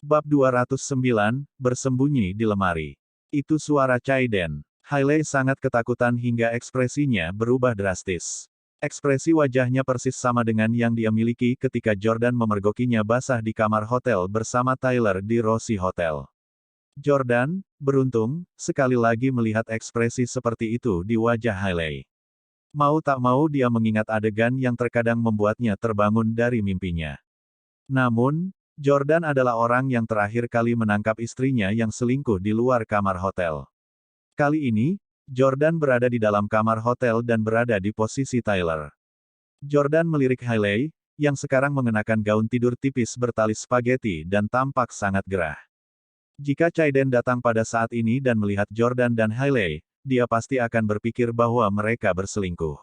Bab 209, bersembunyi di lemari. Itu suara Chaiden. Hailey sangat ketakutan hingga ekspresinya berubah drastis. Ekspresi wajahnya persis sama dengan yang dia miliki ketika Jordan memergokinya basah di kamar hotel bersama Tyler di Rosie Hotel. Jordan, beruntung, sekali lagi melihat ekspresi seperti itu di wajah Hailey. Mau tak mau dia mengingat adegan yang terkadang membuatnya terbangun dari mimpinya. Namun, Jordan adalah orang yang terakhir kali menangkap istrinya yang selingkuh di luar kamar hotel. Kali ini, Jordan berada di dalam kamar hotel dan berada di posisi Tyler. Jordan melirik Hailey, yang sekarang mengenakan gaun tidur tipis bertali spaghetti dan tampak sangat gerah. Jika Chaiden datang pada saat ini dan melihat Jordan dan Hailey, dia pasti akan berpikir bahwa mereka berselingkuh.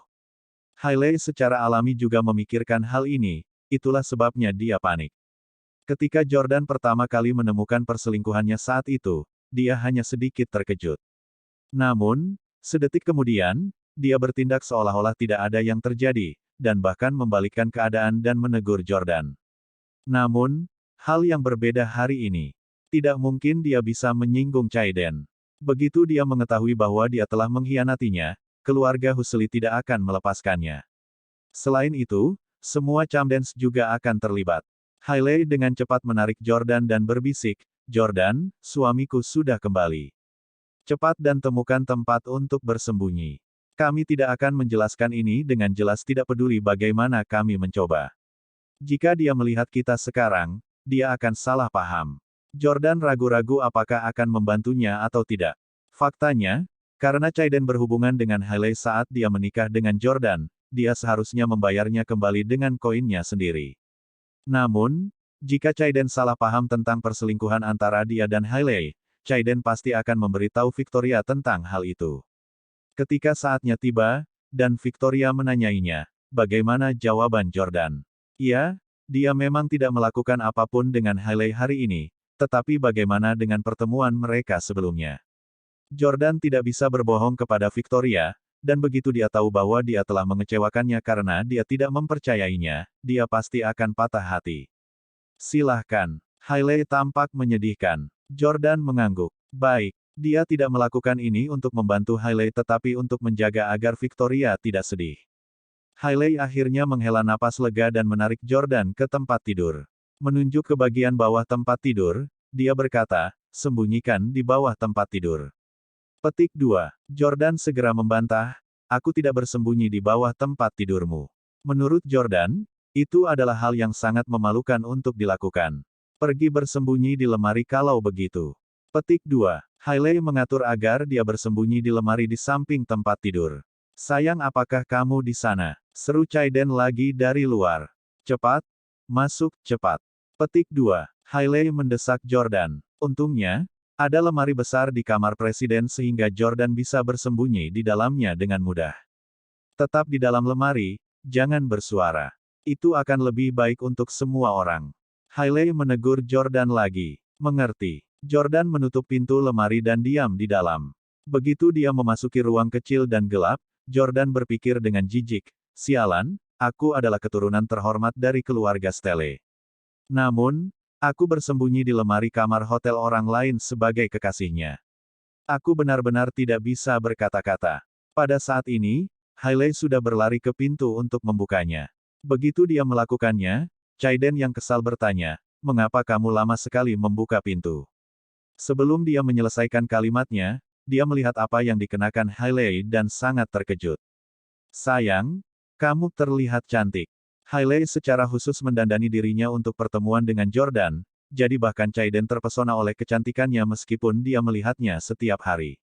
Hailey secara alami juga memikirkan hal ini, itulah sebabnya dia panik. Ketika Jordan pertama kali menemukan perselingkuhannya saat itu, dia hanya sedikit terkejut. Namun, sedetik kemudian, dia bertindak seolah-olah tidak ada yang terjadi, dan bahkan membalikkan keadaan dan menegur Jordan. Namun, hal yang berbeda hari ini. Tidak mungkin dia bisa menyinggung Chaiden. Begitu dia mengetahui bahwa dia telah mengkhianatinya, keluarga Husli tidak akan melepaskannya. Selain itu, semua Camdens juga akan terlibat. Hailey dengan cepat menarik Jordan dan berbisik, "Jordan, suamiku sudah kembali. Cepat dan temukan tempat untuk bersembunyi. Kami tidak akan menjelaskan ini dengan jelas, tidak peduli bagaimana kami mencoba. Jika dia melihat kita sekarang, dia akan salah paham." Jordan ragu-ragu apakah akan membantunya atau tidak. Faktanya, karena Chaiden berhubungan dengan Hailey saat dia menikah dengan Jordan, dia seharusnya membayarnya kembali dengan koinnya sendiri. Namun, jika Chaiden salah paham tentang perselingkuhan antara dia dan Hailey, Chaiden pasti akan memberitahu Victoria tentang hal itu. Ketika saatnya tiba, dan Victoria menanyainya, bagaimana jawaban Jordan? Ya, dia memang tidak melakukan apapun dengan Hailey hari ini, tetapi bagaimana dengan pertemuan mereka sebelumnya? Jordan tidak bisa berbohong kepada Victoria, dan begitu dia tahu bahwa dia telah mengecewakannya karena dia tidak mempercayainya, dia pasti akan patah hati. Silahkan. Hailey tampak menyedihkan. Jordan mengangguk. Baik, dia tidak melakukan ini untuk membantu Hailey tetapi untuk menjaga agar Victoria tidak sedih. Hailey akhirnya menghela napas lega dan menarik Jordan ke tempat tidur. Menunjuk ke bagian bawah tempat tidur, dia berkata, "Sembunyikan di bawah tempat tidur." Petik 2. Jordan segera membantah, "Aku tidak bersembunyi di bawah tempat tidurmu." Menurut Jordan, itu adalah hal yang sangat memalukan untuk dilakukan. Pergi bersembunyi di lemari kalau begitu. Petik 2. Hailey mengatur agar dia bersembunyi di lemari di samping tempat tidur. "Sayang, apakah kamu di sana?" seru Chaiden lagi dari luar. "Cepat, masuk, cepat." Petik 2. Hailey mendesak Jordan. Untungnya, ada lemari besar di kamar presiden sehingga Jordan bisa bersembunyi di dalamnya dengan mudah. "Tetap di dalam lemari, jangan bersuara. Itu akan lebih baik untuk semua orang." Hailey menegur Jordan lagi. "Mengerti." Jordan menutup pintu lemari dan diam di dalam. Begitu dia memasuki ruang kecil dan gelap, Jordan berpikir dengan jijik, "Sialan, aku adalah keturunan terhormat dari keluarga Stelle. Namun, aku bersembunyi di lemari kamar hotel orang lain sebagai kekasihnya. Aku benar-benar tidak bisa berkata-kata." Pada saat ini, Hailey sudah berlari ke pintu untuk membukanya. Begitu dia melakukannya, Chaiden yang kesal bertanya, "Mengapa kamu lama sekali membuka pintu?" Sebelum dia menyelesaikan kalimatnya, dia melihat apa yang dikenakan Hailey dan sangat terkejut. "Sayang, kamu terlihat cantik." Hailey secara khusus mendandani dirinya untuk pertemuan dengan Jordan, jadi bahkan Chaiden terpesona oleh kecantikannya meskipun dia melihatnya setiap hari.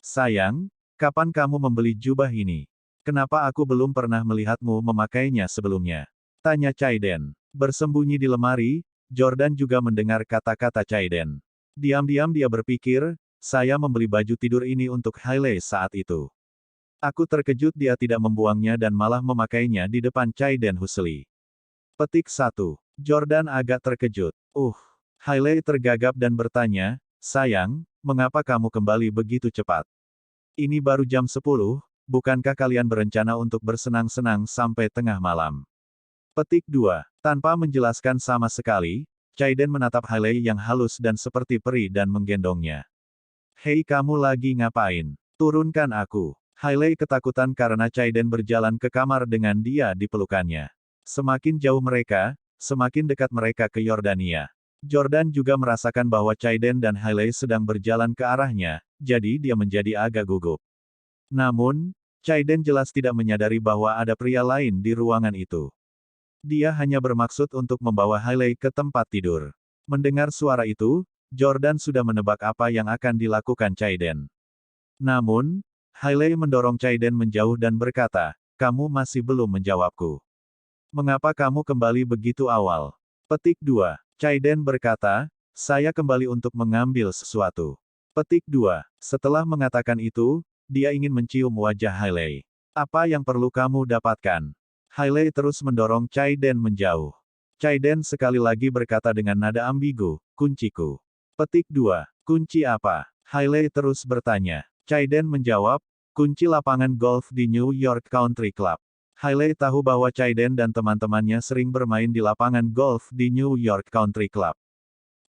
"Sayang, kapan kamu membeli jubah ini? Kenapa aku belum pernah melihatmu memakainya sebelumnya?" tanya Chaiden. Bersembunyi di lemari, Jordan juga mendengar kata-kata Chaiden. Diam-diam dia berpikir, "Saya membeli baju tidur ini untuk Hailey saat itu. Aku terkejut dia tidak membuangnya dan malah memakainya di depan Chaiden Husli." Petik 1. Jordan agak terkejut. Hailey tergagap dan bertanya, "Sayang, mengapa kamu kembali begitu cepat? Ini baru jam 10, bukankah kalian berencana untuk bersenang-senang sampai tengah malam?" Petik 2. Tanpa menjelaskan sama sekali, Chaiden menatap Hailey yang halus dan seperti peri dan menggendongnya. Hei, kamu lagi ngapain? Turunkan aku. Hailey ketakutan karena Chaiden berjalan ke kamar dengan dia di pelukannya. Semakin jauh mereka, semakin dekat mereka ke Yordania. Jordan juga merasakan bahwa Chaiden dan Hailey sedang berjalan ke arahnya, jadi dia menjadi agak gugup. Namun, Chaiden jelas tidak menyadari bahwa ada pria lain di ruangan itu. Dia hanya bermaksud untuk membawa Hailey ke tempat tidur. Mendengar suara itu, Jordan sudah menebak apa yang akan dilakukan Chaiden. Namun, Hailey mendorong Chaiden menjauh dan berkata, "Kamu masih belum menjawabku. Mengapa kamu kembali begitu awal?" Petik 2. Chaiden berkata, "Saya kembali untuk mengambil sesuatu." Petik 2. Setelah mengatakan itu, dia ingin mencium wajah Hailey. "Apa yang perlu kamu dapatkan?" Hailey terus mendorong Chaiden menjauh. Chaiden sekali lagi berkata dengan nada ambigu, "Kunciku." Petik 2. Kunci apa? Hailey terus bertanya. Chaiden menjawab, "Kunci lapangan golf di New York Country Club." Hailey tahu bahwa Chaiden dan teman-temannya sering bermain di lapangan golf di New York Country Club.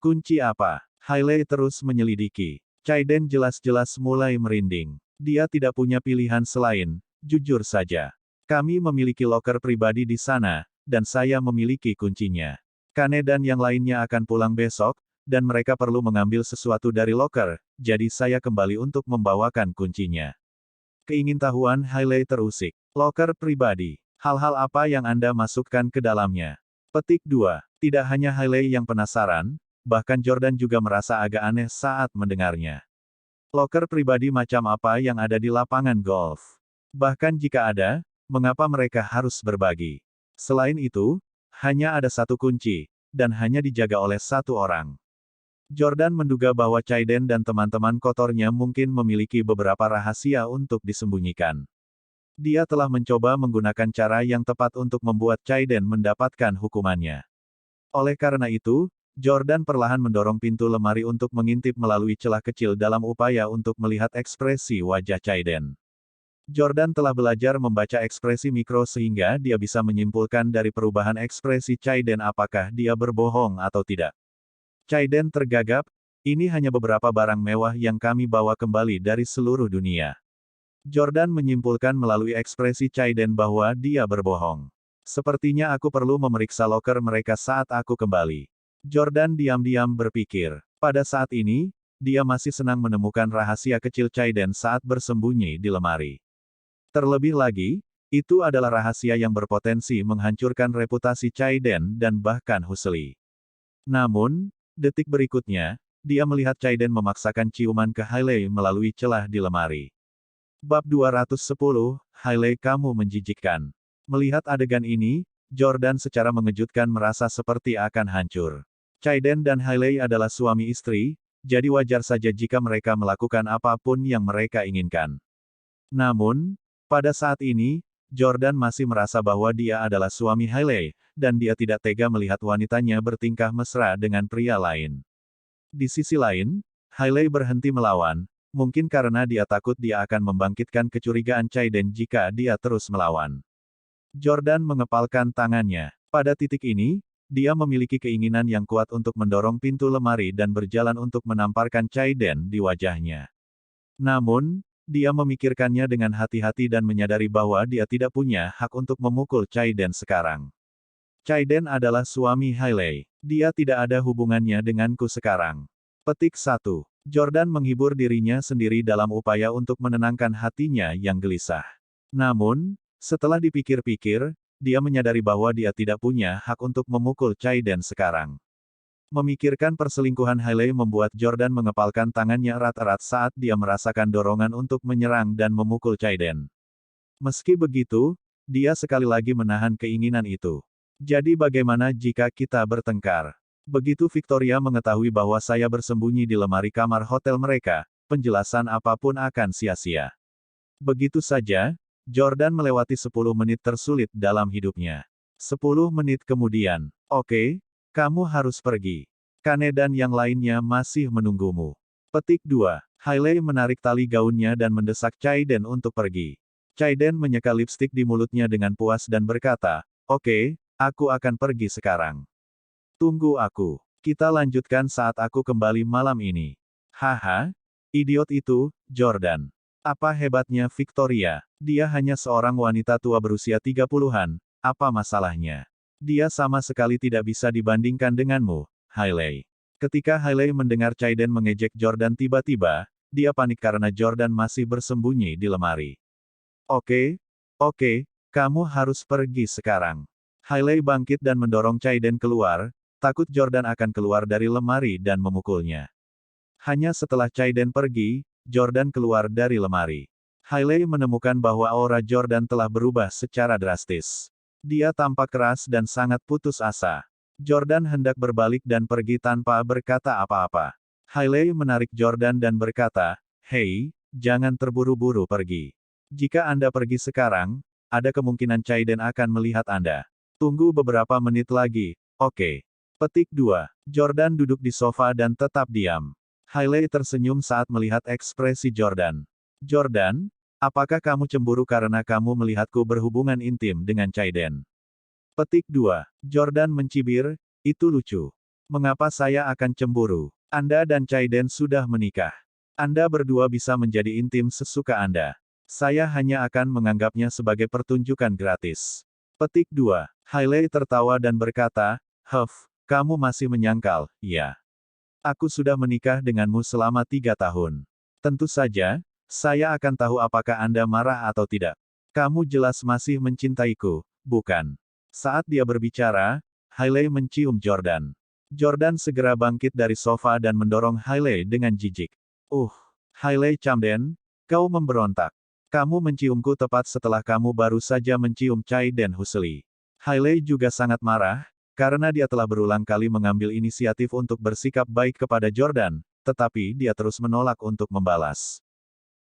Kunci apa? Hailey terus menyelidiki. Chaiden jelas-jelas mulai merinding. Dia tidak punya pilihan selain, jujur saja. "Kami memiliki loker pribadi di sana, dan saya memiliki kuncinya. Kane dan yang lainnya akan pulang besok, dan mereka perlu mengambil sesuatu dari loker, jadi saya kembali untuk membawakan kuncinya." Keingintahuan Hailey terusik. Loker pribadi. Hal-hal apa yang Anda masukkan ke dalamnya? Petik 2. Tidak hanya Hailey yang penasaran, bahkan Jordan juga merasa agak aneh saat mendengarnya. Loker pribadi macam apa yang ada di lapangan golf? Bahkan jika ada, mengapa mereka harus berbagi? Selain itu, hanya ada satu kunci, dan hanya dijaga oleh satu orang. Jordan menduga bahwa Chaiden dan teman-teman kotornya mungkin memiliki beberapa rahasia untuk disembunyikan. Dia telah mencoba menggunakan cara yang tepat untuk membuat Chaiden mendapatkan hukumannya. Oleh karena itu, Jordan perlahan mendorong pintu lemari untuk mengintip melalui celah kecil dalam upaya untuk melihat ekspresi wajah Chaiden. Jordan telah belajar membaca ekspresi mikro sehingga dia bisa menyimpulkan dari perubahan ekspresi Chaiden apakah dia berbohong atau tidak. Chaiden tergagap, "Ini hanya beberapa barang mewah yang kami bawa kembali dari seluruh dunia." Jordan menyimpulkan melalui ekspresi Chaiden bahwa dia berbohong. "Sepertinya aku perlu memeriksa loker mereka saat aku kembali." Jordan diam-diam berpikir. Pada saat ini, dia masih senang menemukan rahasia kecil Chaiden saat bersembunyi di lemari. Terlebih lagi, itu adalah rahasia yang berpotensi menghancurkan reputasi Chaiden dan bahkan Husli. Namun, detik berikutnya, dia melihat Chaiden memaksakan ciuman ke Hailey melalui celah di lemari. Bab 210, Hailey, kamu menjijikkan. Melihat adegan ini, Jordan secara mengejutkan merasa seperti akan hancur. Chaiden dan Hailey adalah suami istri, jadi wajar saja jika mereka melakukan apapun yang mereka inginkan. Namun, pada saat ini, Jordan masih merasa bahwa dia adalah suami Hailey, dan dia tidak tega melihat wanitanya bertingkah mesra dengan pria lain. Di sisi lain, Hailey berhenti melawan, mungkin karena dia takut dia akan membangkitkan kecurigaan Chaiden jika dia terus melawan. Jordan mengepalkan tangannya. Pada titik ini, dia memiliki keinginan yang kuat untuk mendorong pintu lemari dan berjalan untuk menamparkan Chaiden di wajahnya. Namun, dia memikirkannya dengan hati-hati dan menyadari bahwa dia tidak punya hak untuk memukul Chaiden sekarang. Chaiden adalah suami Hailey. Dia tidak ada hubungannya denganku sekarang. Petik 1. Jordan menghibur dirinya sendiri dalam upaya untuk menenangkan hatinya yang gelisah. Namun, setelah dipikir-pikir, dia menyadari bahwa dia tidak punya hak untuk memukul Chaiden sekarang. Memikirkan perselingkuhan Hailey membuat Jordan mengepalkan tangannya erat-erat saat dia merasakan dorongan untuk menyerang dan memukul Chaiden. Meski begitu, dia sekali lagi menahan keinginan itu. "Jadi bagaimana jika kita bertengkar?" Begitu Victoria mengetahui bahwa saya bersembunyi di lemari kamar hotel mereka, penjelasan apapun akan sia-sia. Begitu saja, Jordan melewati 10 menit tersulit dalam hidupnya. 10 menit kemudian, "Oke, kamu harus pergi. Kane dan yang lainnya masih menunggumu." Petik 2. Hailey menarik tali gaunnya dan mendesak Chaiden untuk pergi. Chaiden menyeka lipstik di mulutnya dengan puas dan berkata, "Oke, aku akan pergi sekarang. Tunggu aku." Kita lanjutkan saat aku kembali malam ini. Haha, idiot itu, Jordan. Apa hebatnya Victoria? Dia hanya seorang wanita tua berusia 30-an, apa masalahnya? Dia sama sekali tidak bisa dibandingkan denganmu, Hailey. Ketika Hailey mendengar Chaiden mengejek Jordan tiba-tiba, dia panik karena Jordan masih bersembunyi di lemari. Oke, kamu harus pergi sekarang. Hailey bangkit dan mendorong Chaiden keluar, takut Jordan akan keluar dari lemari dan memukulnya. Hanya setelah Chaiden pergi, Jordan keluar dari lemari. Hailey menemukan bahwa aura Jordan telah berubah secara drastis. Dia tampak keras dan sangat putus asa. Jordan hendak berbalik dan pergi tanpa berkata apa-apa. Hailey menarik Jordan dan berkata, "Hei, jangan terburu-buru pergi. Jika Anda pergi sekarang, ada kemungkinan Chaiden akan melihat Anda. Tunggu beberapa menit lagi, oke?" Petik 2. Jordan duduk di sofa dan tetap diam. Hailey tersenyum saat melihat ekspresi Jordan. "Jordan, apakah kamu cemburu karena kamu melihatku berhubungan intim dengan Chaiden?" Petik 2. Jordan mencibir, "Itu lucu. Mengapa saya akan cemburu? Anda dan Chaiden sudah menikah. Anda berdua bisa menjadi intim sesuka Anda. Saya hanya akan menganggapnya sebagai pertunjukan gratis." Petik 2. Hailey tertawa dan berkata, kamu masih menyangkal, ya? Aku sudah menikah denganmu selama 3 tahun. Tentu saja, saya akan tahu apakah Anda marah atau tidak. Kamu jelas masih mencintaiku, bukan?" Saat dia berbicara, Hailey mencium Jordan. Jordan segera bangkit dari sofa dan mendorong Hailey dengan jijik. Hailey Camden, kau memberontak. Kamu menciumku tepat setelah kamu baru saja mencium Chaiden Husely. Hailey juga sangat marah, karena dia telah berulang kali mengambil inisiatif untuk bersikap baik kepada Jordan, tetapi dia terus menolak untuk membalas.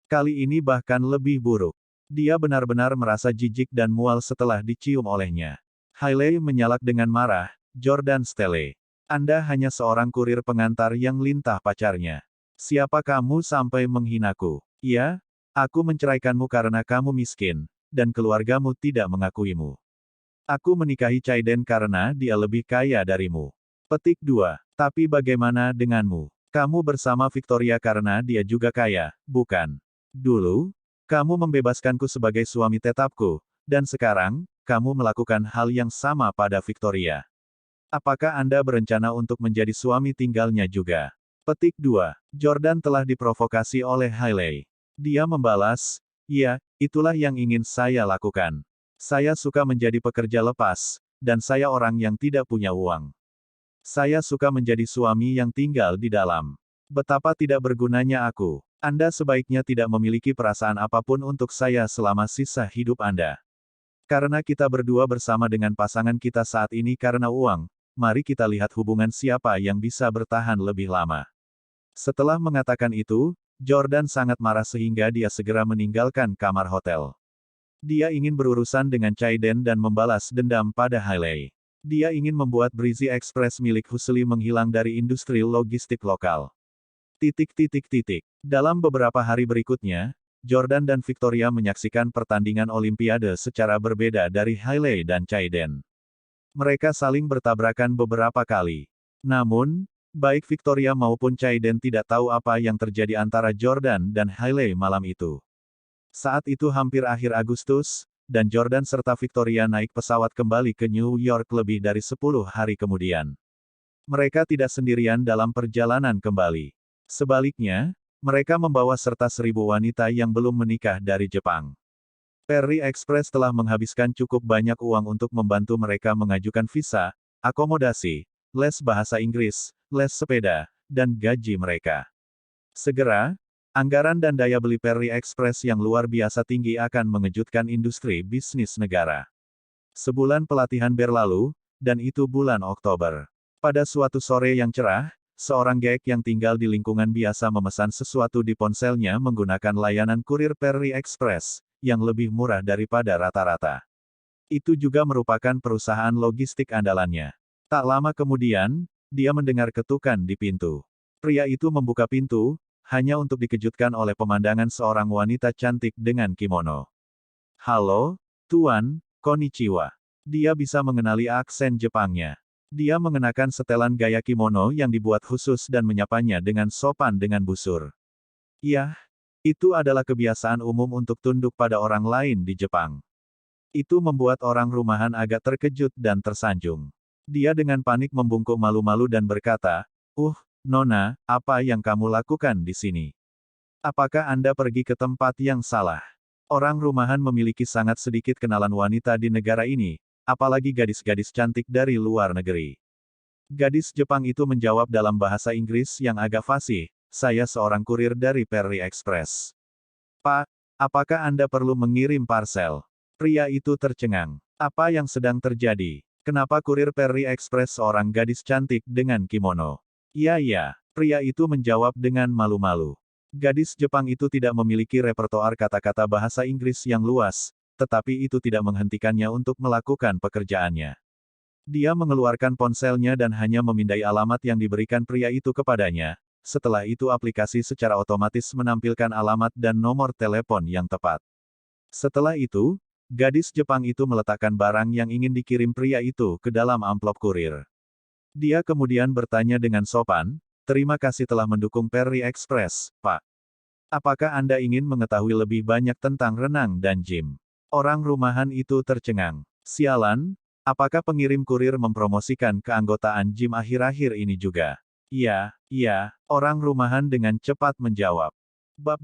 Kali ini bahkan lebih buruk. Dia benar-benar merasa jijik dan mual setelah dicium olehnya. Hailey menyalak dengan marah, "Jordan Stelle. Anda hanya seorang kurir pengantar yang lintah pacarnya. Siapa kamu sampai menghinaku? Ya, aku menceraikanmu karena kamu miskin, dan keluargamu tidak mengakuimu. Aku menikahi Chaiden karena dia lebih kaya darimu." Petik 2. Tapi bagaimana denganmu? Kamu bersama Victoria karena dia juga kaya, bukan? Dulu, kamu membebaskanku sebagai suami tetapku, dan sekarang, kamu melakukan hal yang sama pada Victoria. Apakah Anda berencana untuk menjadi suami tinggalnya juga? Petik 2. Jordan telah diprovokasi oleh Hailey. Dia membalas, "Ya, itulah yang ingin saya lakukan. Saya suka menjadi pekerja lepas, dan saya orang yang tidak punya uang. Saya suka menjadi suami yang tinggal di dalam. Betapa tidak bergunanya aku. Anda sebaiknya tidak memiliki perasaan apapun untuk saya selama sisa hidup Anda. Karena kita berdua bersama dengan pasangan kita saat ini karena uang, mari kita lihat hubungan siapa yang bisa bertahan lebih lama." Setelah mengatakan itu, Jordan sangat marah sehingga dia segera meninggalkan kamar hotel. Dia ingin berurusan dengan Chaiden dan membalas dendam pada Hailey. Dia ingin membuat Breezy Express milik Husely menghilang dari industri logistik lokal. Dalam beberapa hari berikutnya, Jordan dan Victoria menyaksikan pertandingan Olimpiade secara berbeda dari Hailey dan Chaiden. Mereka saling bertabrakan beberapa kali. Namun, baik Victoria maupun Chaiden tidak tahu apa yang terjadi antara Jordan dan Hailey malam itu. Saat itu hampir akhir Agustus, dan Jordan serta Victoria naik pesawat kembali ke New York lebih dari 10 hari kemudian. Mereka tidak sendirian dalam perjalanan kembali. Sebaliknya, mereka membawa serta 1.000 wanita yang belum menikah dari Jepang. Perry Express telah menghabiskan cukup banyak uang untuk membantu mereka mengajukan visa, akomodasi, les bahasa Inggris, les sepeda, dan gaji mereka. Segera, anggaran dan daya beli Perry Express yang luar biasa tinggi akan mengejutkan industri bisnis negara. Sebulan pelatihan berlalu, dan itu bulan Oktober. Pada suatu sore yang cerah, seorang gek yang tinggal di lingkungan biasa memesan sesuatu di ponselnya menggunakan layanan kurir Perry Express, yang lebih murah daripada rata-rata. Itu juga merupakan perusahaan logistik andalannya. Tak lama kemudian, dia mendengar ketukan di pintu. Pria itu membuka pintu, hanya untuk dikejutkan oleh pemandangan seorang wanita cantik dengan kimono. "Halo, Tuan, konnichiwa." Dia bisa mengenali aksen Jepangnya. Dia mengenakan setelan gaya kimono yang dibuat khusus dan menyapanya dengan sopan dengan busur. Yah, itu adalah kebiasaan umum untuk tunduk pada orang lain di Jepang. Itu membuat orang rumahan agak terkejut dan tersanjung. Dia dengan panik membungkuk malu-malu dan berkata, Nona, apa yang kamu lakukan di sini? Apakah Anda pergi ke tempat yang salah? Orang rumahan memiliki sangat sedikit kenalan wanita di negara ini, apalagi gadis-gadis cantik dari luar negeri. Gadis Jepang itu menjawab dalam bahasa Inggris yang agak fasih, saya seorang kurir dari Perry Express. Pak, apakah Anda perlu mengirim parcel? Pria itu tercengang. Apa yang sedang terjadi? Kenapa kurir Perry Express seorang gadis cantik dengan kimono? Ya, pria itu menjawab dengan malu-malu. Gadis Jepang itu tidak memiliki repertoar kata-kata bahasa Inggris yang luas, tetapi itu tidak menghentikannya untuk melakukan pekerjaannya. Dia mengeluarkan ponselnya dan hanya memindai alamat yang diberikan pria itu kepadanya. Setelah itu aplikasi secara otomatis menampilkan alamat dan nomor telepon yang tepat. Setelah itu, gadis Jepang itu meletakkan barang yang ingin dikirim pria itu ke dalam amplop kurir. Dia kemudian bertanya dengan sopan, terima kasih telah mendukung Perry Express, Pak. Apakah Anda ingin mengetahui lebih banyak tentang renang dan gym? Orang rumahan itu tercengang. Sialan, apakah pengirim kurir mempromosikan keanggotaan gym akhir-akhir ini juga? Iya, orang rumahan dengan cepat menjawab. Bab